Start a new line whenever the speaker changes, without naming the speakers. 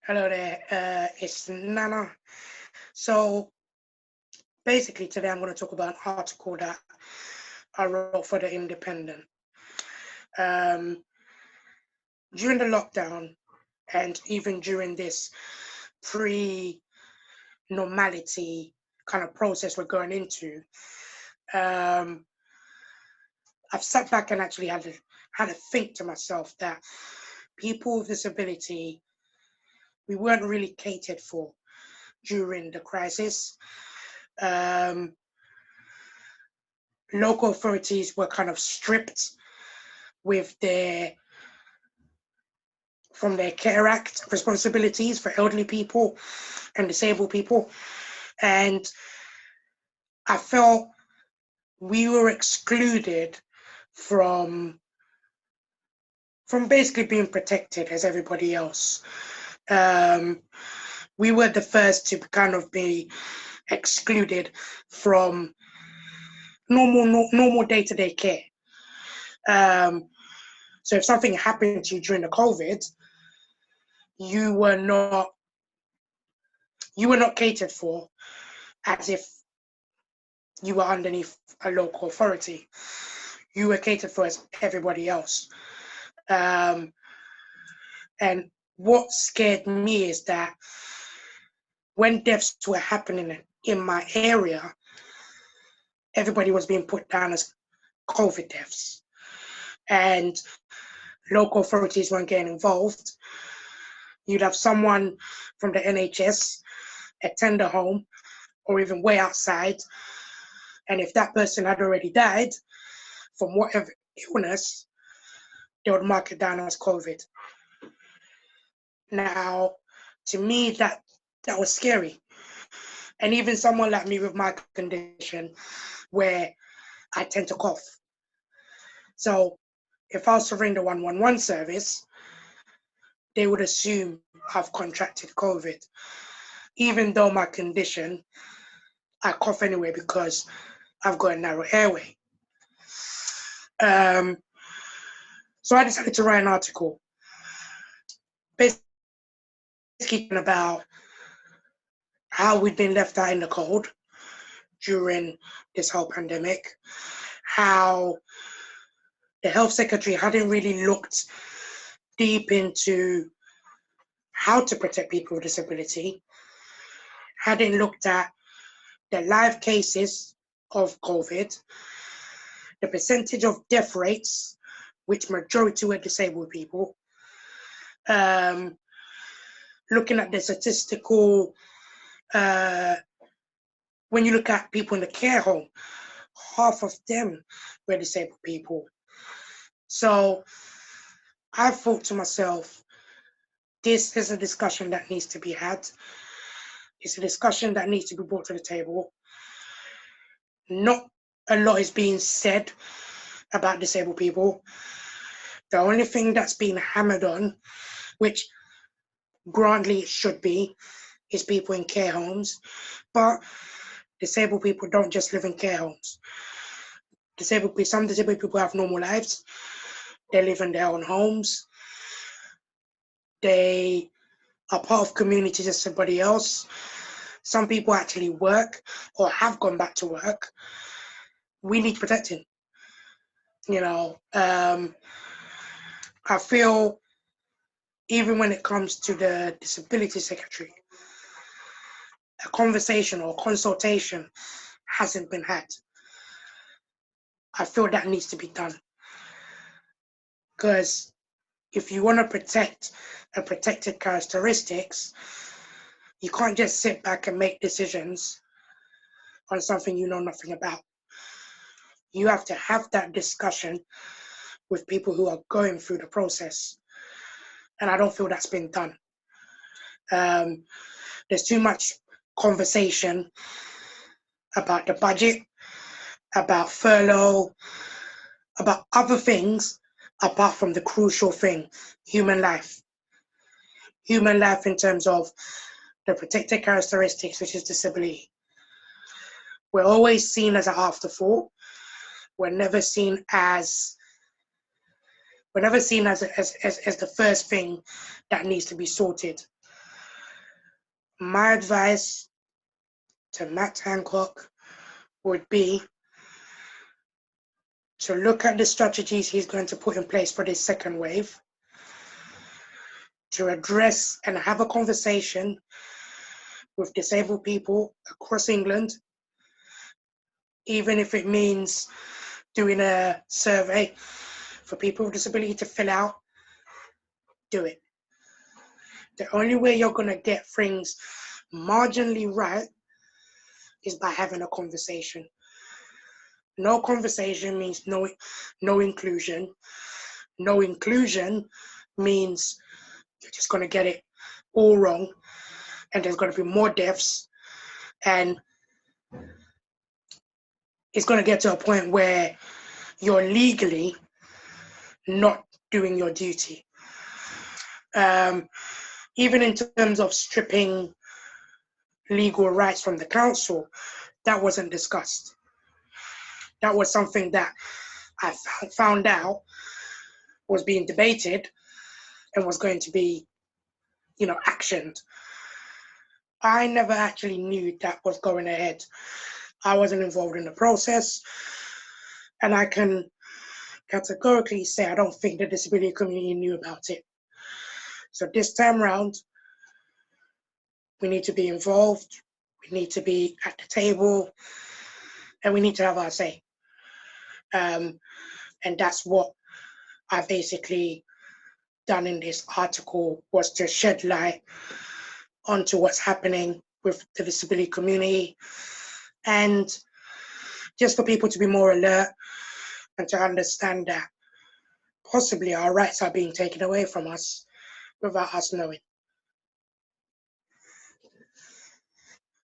Hello there, it's Nana. So basically today I'm going to talk about an article that I wrote for The Independent. Um, During the lockdown and even during this pre-normality kind of process we're going into, um, I've sat back and actually had to think to myself that people with disability, we weren't really catered for during the crisis. Um, Local authorities were kind of stripped with from their Care Act responsibilities for elderly people and disabled people. And I felt we were excluded from basically being protected as everybody else. We were the first to kind of be excluded from normal day-to-day care. So if something happened to you during the COVID, you were not catered for as if you were underneath a local authority. You were catered for as everybody else. And what scared me is that when deaths were happening in my area, everybody was being put down as COVID deaths. And local authorities weren't getting involved. You'd have someone from the NHS attend a home or even way outside. And if that person had already died from whatever illness, they would mark it down as COVID. Now, to me, that was scary. And even someone like me with my condition, where I tend to cough. So if I was to ring the 111 service, they would assume I've contracted COVID. Even though my condition, I cough anyway because I've got a narrow airway. So I decided to write an article basically about how we've been left out in the cold during this whole pandemic, how the health secretary hadn't really looked deep into how to protect people with disability, hadn't looked at the live cases of COVID, the percentage of death rates, which majority were disabled people, looking at the statistical, when you look at people in the care home, half of them were disabled people. So I thought to myself, this is a discussion that needs to be had. It's a discussion that needs to be brought to the table. Not a lot is being said about disabled people. The only thing that's being hammered on, which grantly it should be, is people in care homes. But disabled people don't just live in care homes. Some disabled people have normal lives. They live in their own homes. They are part of communities as somebody else. Some people actually work or have gone back to work. We need protecting. I feel even when it comes to the disability secretary, a conversation or consultation hasn't been had. I feel that needs to be done. Because if you want to protect a protected characteristics, you can't just sit back and make decisions on something you know nothing about. You have to have that discussion with people who are going through the process. And I don't feel that's been done. There's too much conversation about the budget, about furlough, about other things apart from the crucial thing, human life. Human life in terms of the protected characteristics, which is disability. We're always seen as an afterthought. We're never seen as the first thing that needs to be sorted. My advice to Matt Hancock would be to look at the strategies he's going to put in place for this second wave, to address and have a conversation with disabled people across England, even if it means doing a survey for people with disability to fill out. Do it. The only way you're going to get things marginally right is by having a conversation. No conversation means no inclusion. No inclusion means you're just going to get it all wrong, and there's going to be more deaths, and it's going to get to a point where you're legally not doing your duty. Even in terms of stripping legal rights from the council, that wasn't discussed. That was something that I found out was being debated and was going to be, actioned. I never actually knew that was going ahead. I wasn't involved in the process, and I can categorically say I don't think the disability community knew about it. So this time around, we need to be involved, we need to be at the table, and we need to have our say. And that's what I basically done in this article, was to shed light onto what's happening with the disability community, and just for people to be more alert and to understand that possibly our rights are being taken away from us without us knowing.